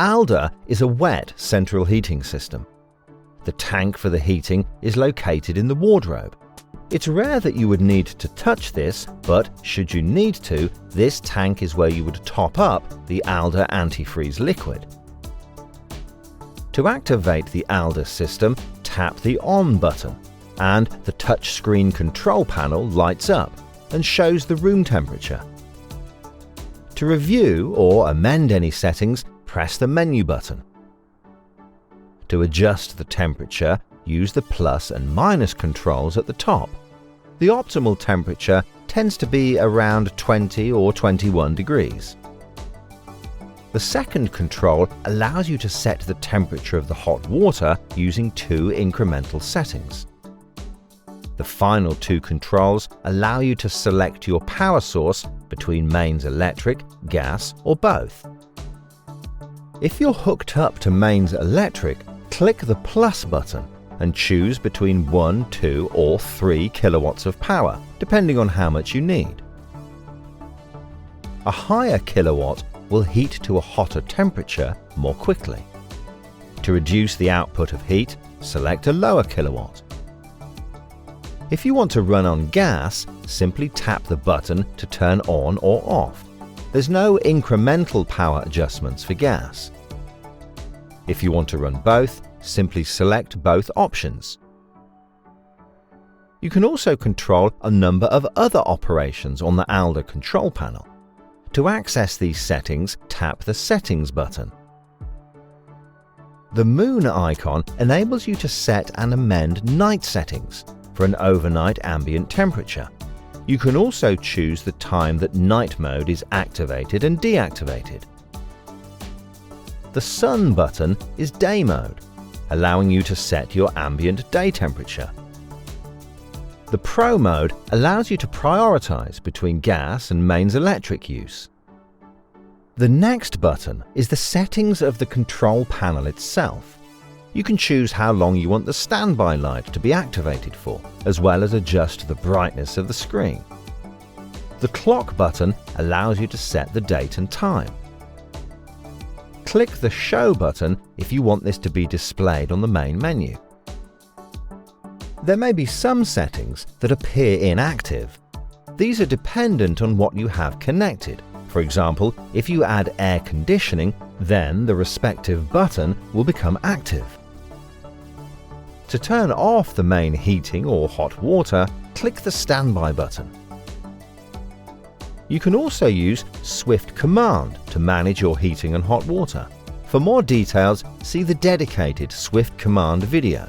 Alde is a wet central heating system. The tank for the heating is located in the wardrobe. It's rare that you would need to touch this, but should you need to, this tank is where you would top up the Alde antifreeze liquid. To activate the Alde system, tap the On button, and the touchscreen control panel lights up and shows the room temperature. To review or amend any settings, press the menu button. To adjust the temperature, use the plus and minus controls at the top. The optimal temperature tends to be around 20 or 21 degrees. The second control allows you to set the temperature of the hot water using 2 incremental settings. The final 2 controls allow you to select your power source between mains electric, gas, or both. If you're hooked up to mains electric, click the plus button and choose between 1, 2, or 3 kilowatts of power, depending on how much you need. A higher kilowatt will heat to a hotter temperature more quickly. To reduce the output of heat, select a lower kilowatt. If you want to run on gas, simply tap the button to turn on or off. There's no incremental power adjustments for gas. If you want to run both, simply select both options. You can also control a number of other operations on the Alde control panel. To access these settings, tap the Settings button. The moon icon enables you to set and amend night settings for an overnight ambient temperature. You can also choose the time that night mode is activated and deactivated. The sun button is day mode, allowing you to set your ambient day temperature. The Pro mode allows you to prioritize between gas and mains electric use. The next button is the settings of the control panel itself. You can choose how long you want the standby light to be activated for, as well as adjust the brightness of the screen. The clock button allows you to set the date and time. Click the Show button if you want this to be displayed on the main menu. There may be some settings that appear inactive. These are dependent on what you have connected. For example, if you add air conditioning, then the respective button will become active. To turn off the main heating or hot water, click the Standby button. You can also use Swift Command to manage your heating and hot water. For more details, see the dedicated Swift Command video.